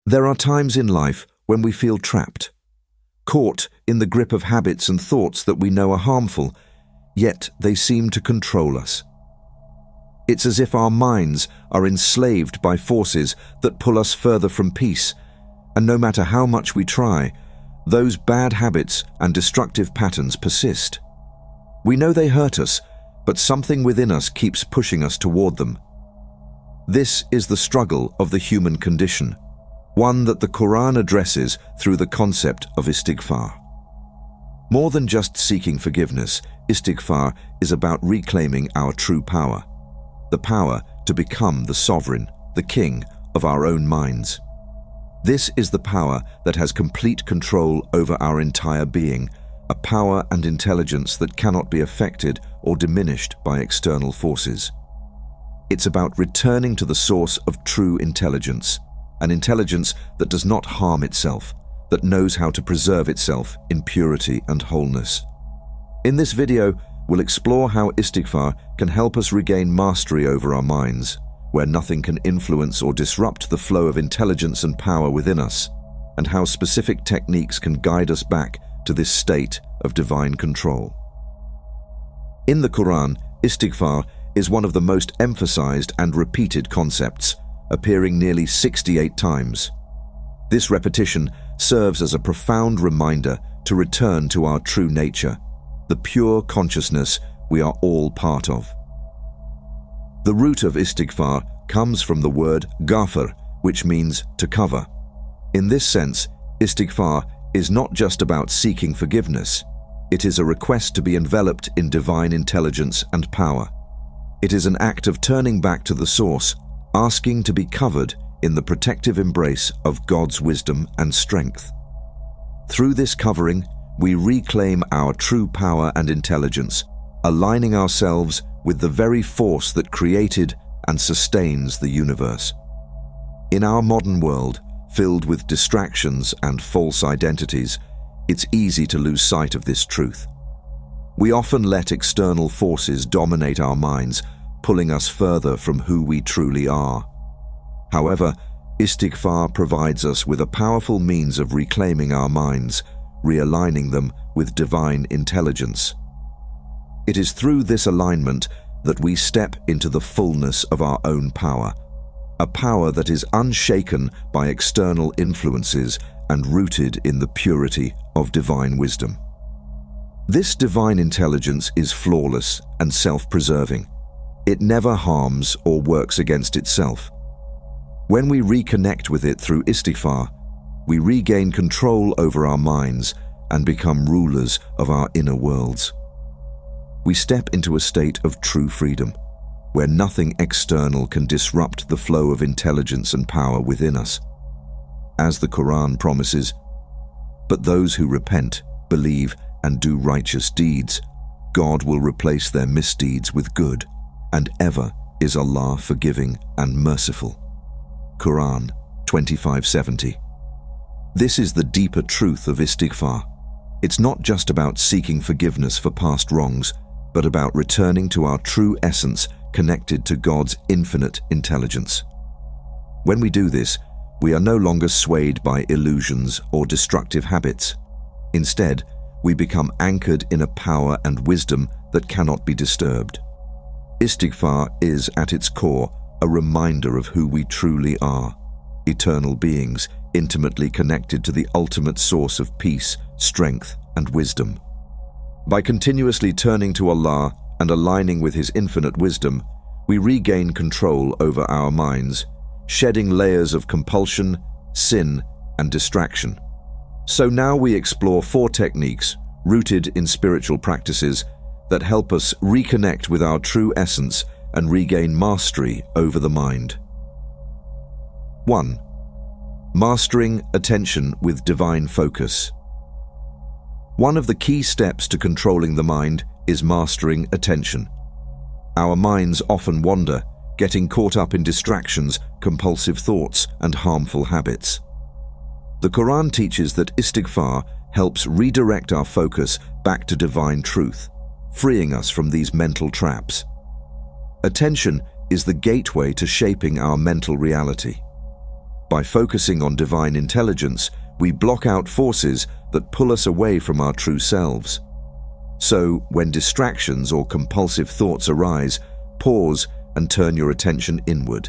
There are times in life when we feel trapped, caught in the grip of habits and thoughts that we know are harmful, yet they seem to control us. It's as if our minds are enslaved by forces that pull us further from peace, and no matter how much we try, those bad habits and destructive patterns persist. We know they hurt us, but something within us keeps pushing us toward them. This is the struggle of the human condition, one that the Quran addresses through the concept of Istighfar. More than just seeking forgiveness, Istighfar is about reclaiming our true power, the power to become the sovereign, the king of our own minds. This is the power that has complete control over our entire being, a power and intelligence that cannot be affected or diminished by external forces. It's about returning to the source of true intelligence, an intelligence that does not harm itself, that knows how to preserve itself in purity and wholeness. In this video, we'll explore how Istighfar can help us regain mastery over our minds, where nothing can influence or disrupt the flow of intelligence and power within us, and how specific techniques can guide us back to this state of divine control. In the Quran, Istighfar is one of the most emphasized and repeated concepts, appearing nearly 68 times. This repetition serves as a profound reminder to return to our true nature, the pure consciousness we are all part of. The root of Istighfar comes from the word ghafar, which means to cover. In this sense, Istighfar is not just about seeking forgiveness. It is a request to be enveloped in divine intelligence and power. It is an act of turning back to the source, asking to be covered in the protective embrace of God's wisdom and strength. Through this covering, we reclaim our true power and intelligence, aligning ourselves with the very force that created and sustains the universe. In our modern world, filled with distractions and false identities, it's easy to lose sight of this truth. We often let external forces dominate our minds, pulling us further from who we truly are. However, Istighfar provides us with a powerful means of reclaiming our minds, realigning them with divine intelligence. It is through this alignment that we step into the fullness of our own power, a power that is unshaken by external influences and rooted in the purity of divine wisdom. This divine intelligence is flawless and self-preserving. It never harms or works against itself. When we reconnect with it through Istighfar, we regain control over our minds and become rulers of our inner worlds. We step into a state of true freedom, where nothing external can disrupt the flow of intelligence and power within us. As the Quran promises, "But those who repent, believe, and do righteous deeds, God will replace their misdeeds with good, and ever is Allah forgiving and merciful." Quran 25:70. This is the deeper truth of Istighfar. It's not just about seeking forgiveness for past wrongs, but about returning to our true essence connected to God's infinite intelligence. When we do this, we are no longer swayed by illusions or destructive habits. Instead, we become anchored in a power and wisdom that cannot be disturbed. Istighfar is, at its core, a reminder of who we truly are, eternal beings intimately connected to the ultimate source of peace, strength, and wisdom. By continuously turning to Allah and aligning with His infinite wisdom, we regain control over our minds, shedding layers of compulsion, sin, and distraction. So now we explore 4 techniques rooted in spiritual practices that help us reconnect with our true essence and regain mastery over the mind. 1. Mastering attention with divine focus. One of the key steps to controlling the mind is mastering attention. Our minds often wander, getting caught up in distractions, compulsive thoughts, and harmful habits. The Quran teaches that Istighfar helps redirect our focus back to divine truth, freeing us from these mental traps. Attention is the gateway to shaping our mental reality. By focusing on divine intelligence, we block out forces that pull us away from our true selves. So, when distractions or compulsive thoughts arise, pause and turn your attention inward.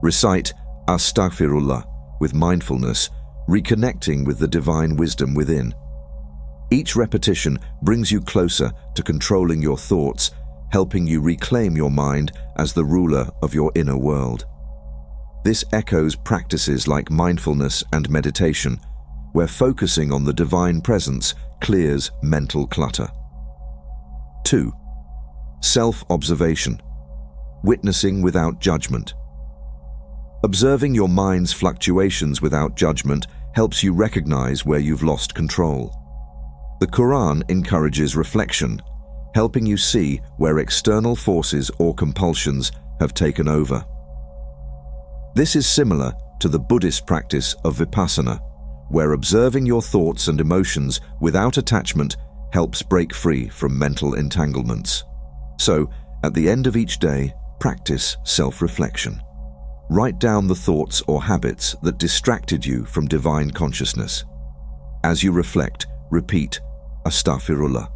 Recite Astaghfirullah with mindfulness, reconnecting with the divine wisdom within. Each repetition brings you closer to controlling your thoughts, helping you reclaim your mind as the ruler of your inner world. This echoes practices like mindfulness and meditation, where focusing on the divine presence clears mental clutter. 2. Self-observation. Witnessing without judgment. Observing your mind's fluctuations without judgment helps you recognize where you've lost control. The Quran encourages reflection, helping you see where external forces or compulsions have taken over. This is similar to the Buddhist practice of vipassana, where observing your thoughts and emotions without attachment helps break free from mental entanglements. So, at the end of each day, practice self-reflection. Write down the thoughts or habits that distracted you from divine consciousness. As you reflect, repeat Astaghfirullah,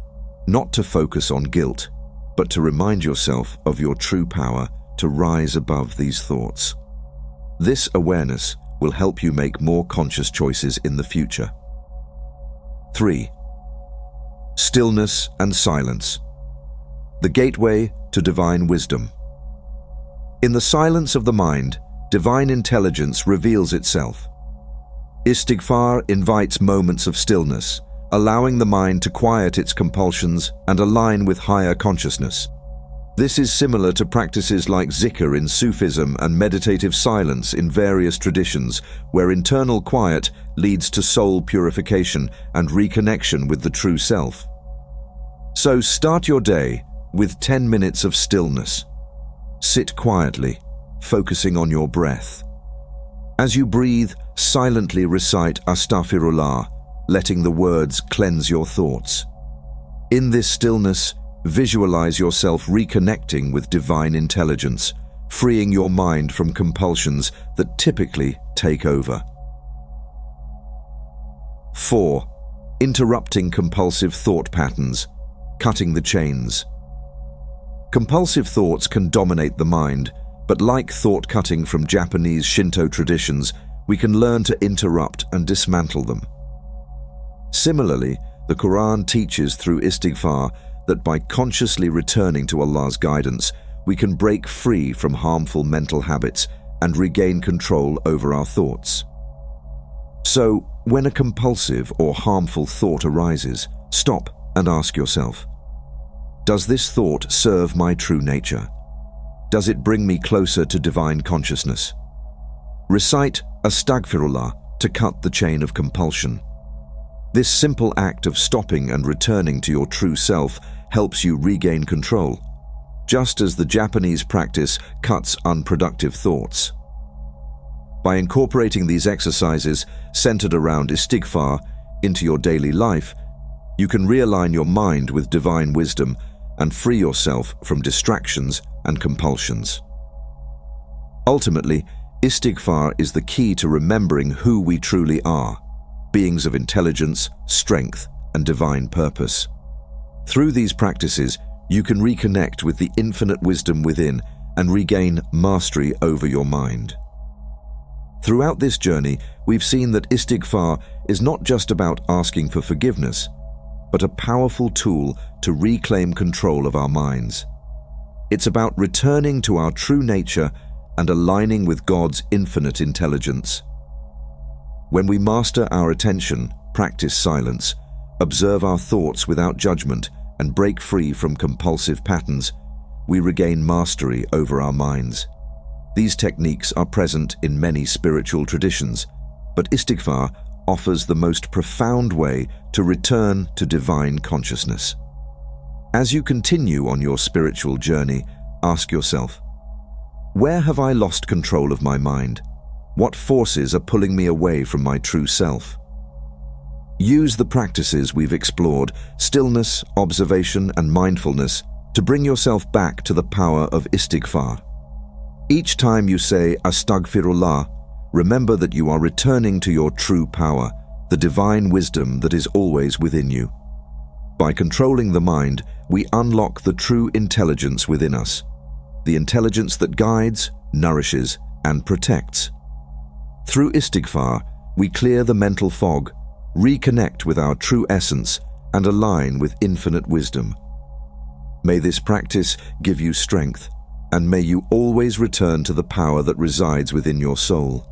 not to focus on guilt, but to remind yourself of your true power to rise above these thoughts. This awareness will help you make more conscious choices in the future. 3. Stillness and silence. The gateway to divine wisdom. In the silence of the mind, divine intelligence reveals itself. Istighfar invites moments of stillness, allowing the mind to quiet its compulsions and align with higher consciousness. This is similar to practices like zikr in Sufism and meditative silence in various traditions, where internal quiet leads to soul purification and reconnection with the true self. So start your day with 10 minutes of stillness. Sit quietly, focusing on your breath. As you breathe, silently recite Astaghfirullah, letting the words cleanse your thoughts. In this stillness, visualize yourself reconnecting with divine intelligence, freeing your mind from compulsions that typically take over. 4. Interrupting compulsive thought patterns, cutting the chains. Compulsive thoughts can dominate the mind, but like thought cutting from Japanese Shinto traditions, we can learn to interrupt and dismantle them. Similarly, the Quran teaches through Istighfar that by consciously returning to Allah's guidance, we can break free from harmful mental habits and regain control over our thoughts. So, when a compulsive or harmful thought arises, stop and ask yourself, does this thought serve my true nature? Does it bring me closer to divine consciousness? Recite Astaghfirullah to cut the chain of compulsion. This simple act of stopping and returning to your true self helps you regain control, just as the Japanese practice cuts unproductive thoughts. By incorporating these exercises centered around Istighfar into your daily life, you can realign your mind with divine wisdom and free yourself from distractions and compulsions. Ultimately, Istighfar is the key to remembering who we truly are, beings of intelligence, strength, and divine purpose. Through these practices, you can reconnect with the infinite wisdom within and regain mastery over your mind. Throughout this journey, we've seen that Istighfar is not just about asking for forgiveness, but a powerful tool to reclaim control of our minds. It's about returning to our true nature and aligning with God's infinite intelligence. When we master our attention, practice silence, observe our thoughts without judgment, and break free from compulsive patterns, we regain mastery over our minds. These techniques are present in many spiritual traditions, but Istighfar offers the most profound way to return to divine consciousness. As you continue on your spiritual journey, ask yourself, where have I lost control of my mind? What forces are pulling me away from my true self? Use the practices we've explored, stillness, observation, and mindfulness, to bring yourself back to the power of Istighfar. Each time you say Astaghfirullah, remember that you are returning to your true power, the divine wisdom that is always within you. By controlling the mind, we unlock the true intelligence within us, the intelligence that guides, nourishes, and protects. Through Istighfar, we clear the mental fog, reconnect with our true essence, and align with infinite wisdom. May this practice give you strength, and may you always return to the power that resides within your soul.